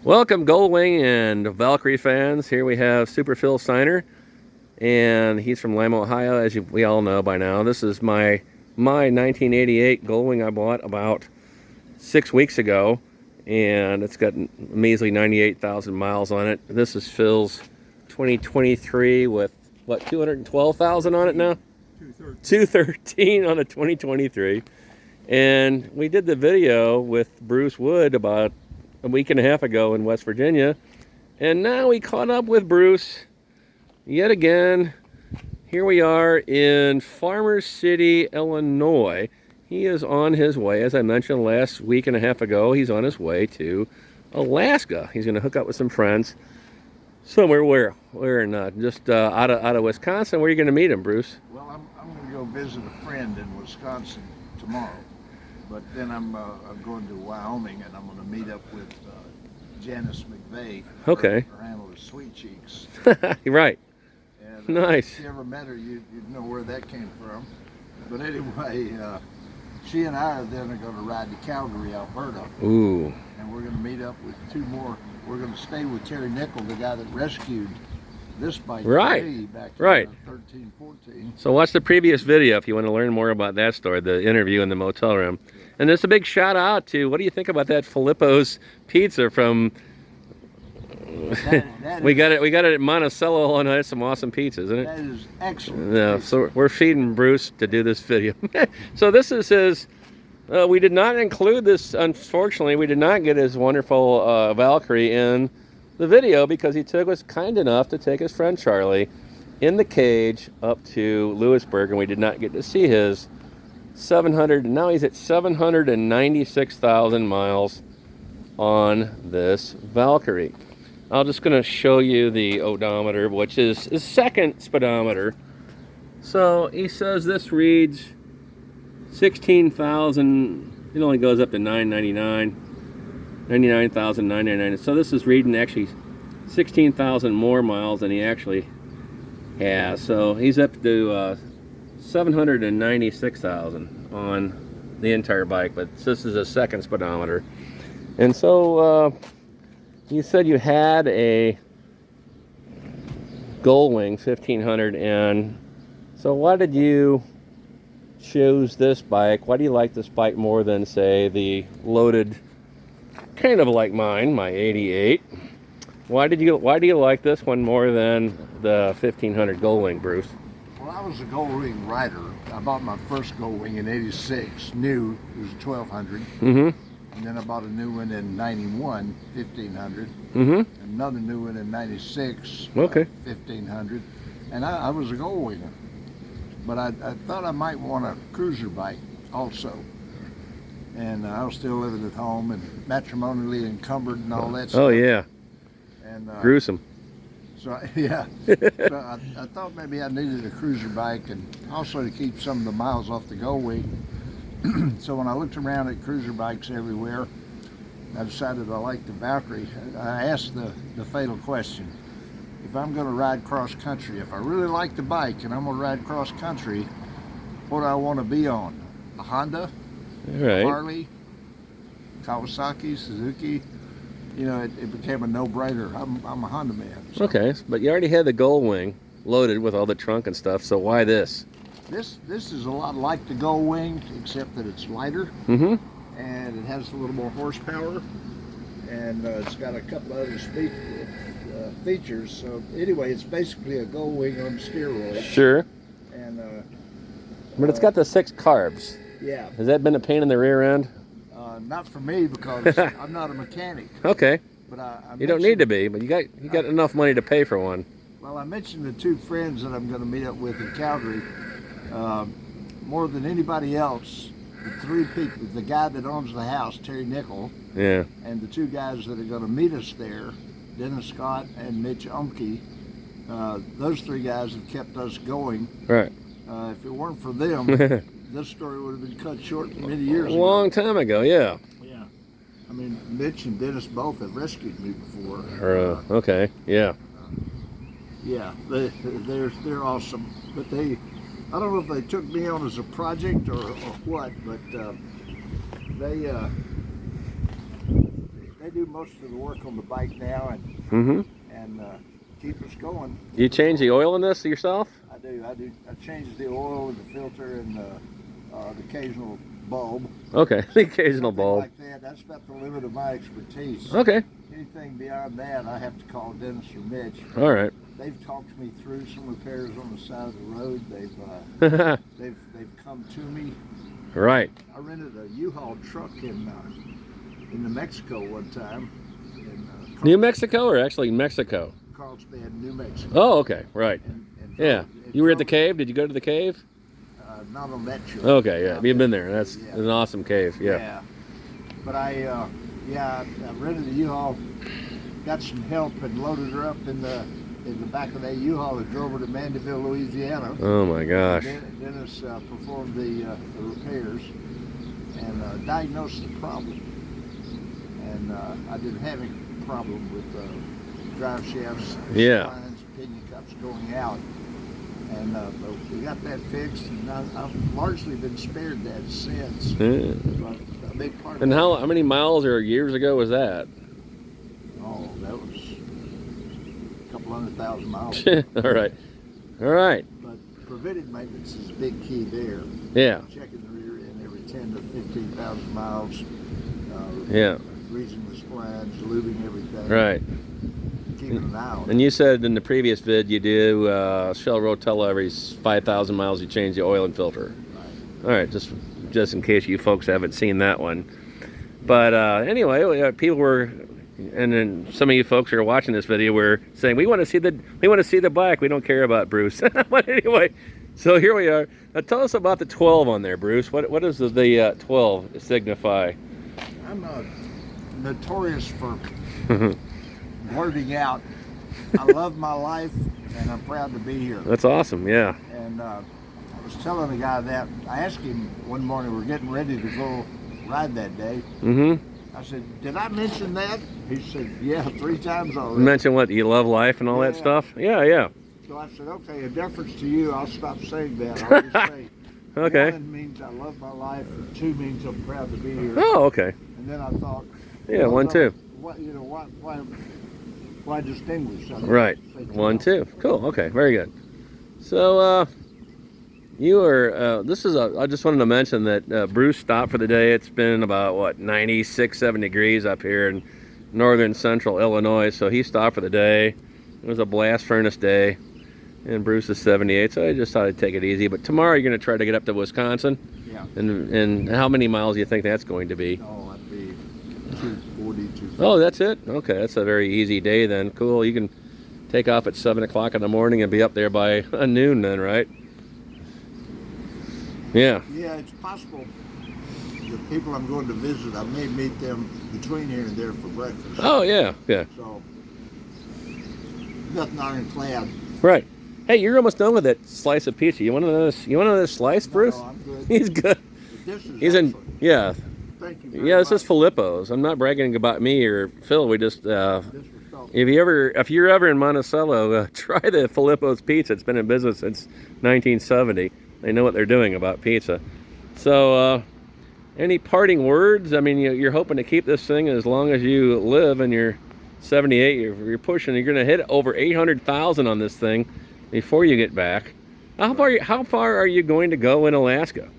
Welcome, Gold Wing and Valkyrie fans. Here we have Super Phil Steiner, and he's from Lima, Ohio, as we all know by now. This is my 1988 Gold Wing I bought about 6 weeks ago, and it's got a measly 98,000 miles on it. This is Phil's 2023 with, what, 212,000 on it now? 213 on a 2023. And we did the video with Bruce Wood about a week and a half ago in West Virginia, and now we caught up with Bruce yet again. Here we are in Farmers City, Illinois. He is on his way, as I mentioned last week and a half ago, he's on his way to Alaska. He's going to hook up with some friends somewhere. Where in just out of Wisconsin. Where are you going to meet him, Bruce? Well, I'm going to go visit a friend in Wisconsin tomorrow. But then I'm going to Wyoming, and I'm going to meet up with Janice McVeigh. Okay. Her handle is Sweet Cheeks. Right. And, nice. If you ever met her, you'd know where that came from. But anyway, she and I are then going to ride to Calgary, Alberta. Ooh. And we're going to meet up with two more. We're going to stay with Terry Nickel, the guy that rescued this bike for me back in 13, 14. So watch the previous video if you want to learn more about that story, the interview in the motel room. And there's a big shout out to, what do you think about that Filippo's pizza from we got it at Monticello, Illinois. It's some awesome pizza, isn't it? That is excellent. Yeah, so we're feeding Bruce to do this video. So this is his, we did not include this, unfortunately, we did not get his wonderful Valkyrie in the video because he was kind enough to take his friend Charlie in the cage up to Lewisburg, and we did not get to see his 700, now he's at 796,000 miles on this Valkyrie. I'm just going to show you the odometer, which is his second speedometer. So he says this reads 16,000, it only goes up to 99,999. So this is reading actually 16,000 more miles than he actually has. So he's up to 796,000 on the entire bike, but this is a second speedometer. And so you said you had a Gold Wing 1500, and so why did you choose this bike? Why do you like this bike more than, say, the loaded, kind of like mine, my 88? Why do you like this one more than the 1500 Gold Wing, Bruce? Well, I was a Gold Wing rider. I bought my first Gold Wing in '86, new. It was a 1200. Mm-hmm. And then I bought a new one in '91, 1500. Mm-hmm. Another new one in '96, okay, 1500. And I was a Gold Winger. But I thought I might want a cruiser bike also. And I was still living at home and matrimonially encumbered and all that stuff. Oh, yeah. And gruesome. So, yeah. So I thought maybe I needed a cruiser bike and also to keep some of the miles off the Gold Wing. So when I looked around at cruiser bikes everywhere, I decided I liked the Valkyrie. I asked the fatal question. If I'm going to ride cross country, if I really like the bike and I'm going to ride cross country, what do I want to be on? A Honda? Right. Harley? Kawasaki? Suzuki? You know, it became a no-brainer. I'm a Honda man. So. Okay, but you already had the Gold Wing loaded with all the trunk and stuff, so why this? This is a lot like the Gold Wing, except that it's lighter. Mm-hmm. And it has a little more horsepower. And it's got a couple of other features. So anyway, it's basically a Gold Wing on steroids. Sure. And but it's got the 6 carbs. Yeah. Has that been a pain in the rear end? Not for me because I'm not a mechanic. Okay. But you don't need to be, but you got enough money to pay for one. Well, I mentioned the 2 friends that I'm going to meet up with in Calgary. More than anybody else, the 3 people, the guy that owns the house, Terry Nickel, yeah, and the 2 guys that are going to meet us there, Dennis Scott and Mitch Umke, those 3 guys have kept us going. Right. If it weren't for them, this story would have been cut short many years ago. A long time ago, yeah. Yeah. I mean, Mitch and Dennis both have rescued me before. Okay, yeah. Yeah, they're awesome. But I don't know if they took me on as a project or what, but they they do most of the work on the bike now Mm-hmm. and keep us going. You change the oil in this yourself? I do. I change the oil and the filter and the occasional bulb. Okay, the occasional Something bulb. like that. That's about the limit of my expertise. Okay. Anything beyond that, I have to call Dennis or Mitch. All right. They've talked me through some repairs on the side of the road. They've come to me. Right. I rented a U-Haul truck in New Mexico one time. New Mexico or actually Mexico? Carlsbad, New Mexico. Oh, okay. Right. And Yeah. You were at the cave? Did you go to the cave? Not on that trip. Okay, yeah. You've been there. That's an awesome cave. Yeah. But I rented a U-Haul, got some help, and loaded her up in the back of that U-Haul and drove her to Mandeville, Louisiana. Oh my gosh. Dennis performed the repairs and diagnosed the problem. And I didn't have any problem with drive shafts, lines, pinion cups going out. And but we got that fixed, and I've largely been spared that since. Yeah. But a big part And of how many miles or years ago was that? Oh, that was a couple 100,000 miles. All right. All right. But preventive maintenance is a big key there. Yeah. Checking the rear end every 10 to 15,000 miles. Yeah. Greasing the splines, lubing everything. Right. Keeping an eye on it. And you said in the previous vid you do Shell Rotella every 5,000 miles you change the oil and filter. Right. All right, just in case you folks haven't seen that one. But anyway, people were, and then some of you folks who are watching this video were saying we want to see the bike. We don't care about Bruce. But anyway, so here we are. Now tell us about the 12 on there, Bruce. What does the 12 signify? I'm notorious for blurting out, I love my life and I'm proud to be here. That's awesome, yeah. And I was telling the guy that, I asked him one morning, we're getting ready to go ride that day. Mm-hmm. I said, did I mention that? He said, yeah, 3 times already. You mentioned what, you love life and all that stuff? Yeah, yeah. So I said, okay, in deference to you, I'll stop saying that. I'll just say, okay. 1 means I love my life, and 2 means I'm proud to be here. Oh, okay. And then I thought, yeah, 1, 2. Why distinguish? Right. 1, 2. Cool. Okay. Very good. So you are. I just wanted to mention that Bruce stopped for the day. It's been about what 96, 7 degrees up here in northern central Illinois. So he stopped for the day. It was a blast furnace day, and Bruce is 78. So I just thought I'd take it easy. But tomorrow you're going to try to get up to Wisconsin. Yeah. And how many miles do you think that's going to be? Oh, that'd be 240, 250. Oh, that's it? Okay, that's a very easy day then. Cool. You can take off at 7 o'clock in the morning and be up there by noon then, right? Yeah. Yeah, it's possible. The people I'm going to visit, I may meet them between here and there for breakfast. Oh, yeah, yeah. So, nothing ironclad. Right. Hey, you're almost done with that slice of pizza. You want another slice, Bruce? No, I'm good. He's good. This is He's in, yeah. Thank you very Yeah, this much. is Filippo's. I'm not bragging about me or Phil. We just, This was so if you're ever in Monticello, try the Filippo's pizza. It's been in business since 1970. They know what they're doing about pizza. So, any parting words? I mean, you're hoping to keep this thing as long as you live, and you're 78. You're pushing. You're going to hit over 800,000 on this thing before you get back. How far are you going to go in Alaska?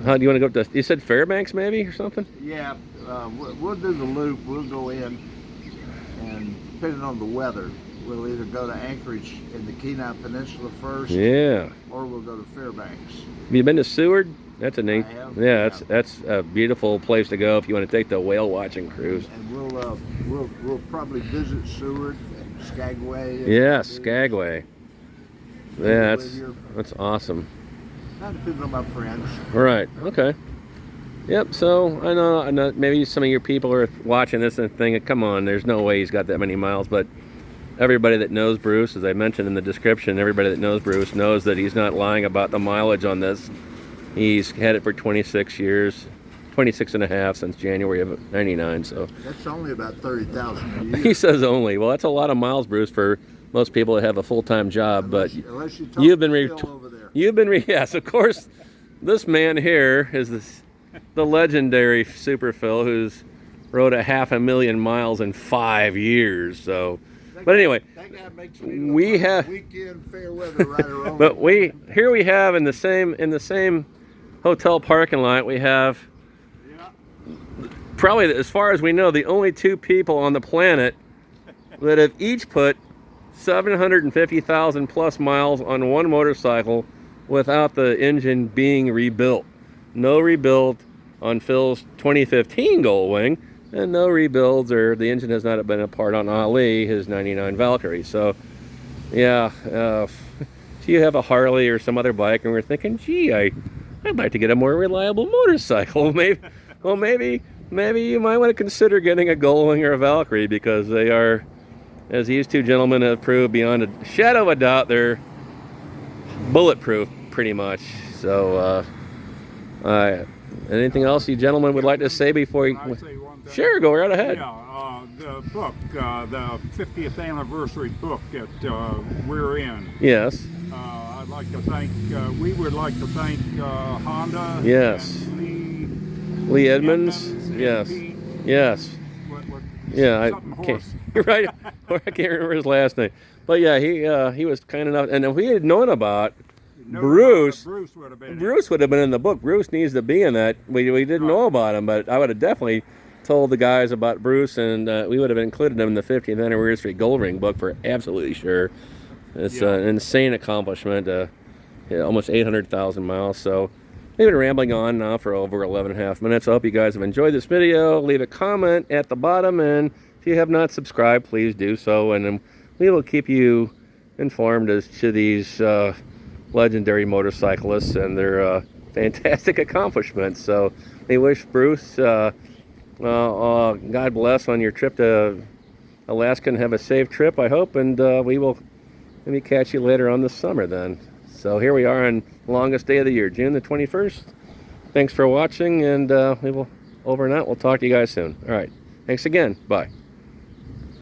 How do you want to go to? You said Fairbanks, maybe, or something? Yeah, we'll do the loop. We'll go in, and depending on the weather, we'll either go to Anchorage in the Kenai Peninsula first, Yeah. or we'll go to Fairbanks. Have you been to Seward? That's a neat. I have. Yeah, that's a beautiful place to go if you want to take the whale watching cruise. And we'll probably visit Seward and Skagway. And Yeah, Skagway. Yeah, that's awesome. That depends on my friends. All right. Okay. Yep. So I know maybe some of your people are watching this and thinking, "Come on, there's no way he's got that many miles." But everybody that knows Bruce, as I mentioned in the description, everybody that knows Bruce knows that he's not lying about the mileage on this. He's had it for 26 years, 26 and a half since January of '99. So That's only about 30,000 a year. he says only. Well, that's a lot of miles, Bruce, for most people that have a full-time job. Unless you talk you've been to Phil over there. yes, of course. This man here is the legendary Super Phil, who's rode a 500,000 miles in 5 years. So, but anyway, that guy makes me we look like have- a weekend fair weather rider. but here we have in the same hotel parking lot, we have probably, as far as we know, the only 2 people on the planet that have each put 750,000 plus miles on one motorcycle without the engine being rebuilt. No rebuild on Phil's 2015 Gold Wing, and no rebuilds, or the engine has not been apart on Ali, his 99 Valkyrie. So, yeah, if you have a Harley or some other bike and we're thinking, gee, I'd like to get a more reliable motorcycle, maybe you might want to consider getting a Gold Wing or a Valkyrie, because they are, as these 2 gentlemen have proved beyond a shadow of a doubt, they're bulletproof pretty much. So, anything else you gentlemen would like to say before you... Can I say one thing? Sure, go right ahead. Yeah, the book, the 50th anniversary book that we're in. Yes. I'd like to thank, we would like to thank Honda. Yes. And Lee Edmonds. and Yes. Pete, Yes. what, Yeah, something I can't. horse. You're right. I can't remember his last name. But yeah, he was kind enough. And if we had known about No, Bruce, Bruce would have been. Bruce would have been in the book. Bruce needs to be in that. We didn't know about him, but I would have definitely told the guys about Bruce, and we would have included him in the 50th anniversary Gold Ring book for absolutely sure. It's an insane accomplishment. Almost 800,000 miles. So we've been rambling on now for over 11.5 minutes. I hope you guys have enjoyed this video. Leave a comment at the bottom, and if you have not subscribed, please do so, and then we will keep you informed as to these legendary motorcyclists and their fantastic accomplishments. So we wish Bruce God bless on your trip to Alaska, and have a safe trip, I hope, and we will maybe catch you later on this summer then. So here we are on the longest day of the year, June the 21st. Thanks for watching, and we will, over and out, we'll talk to you guys soon. All right, thanks again. Bye.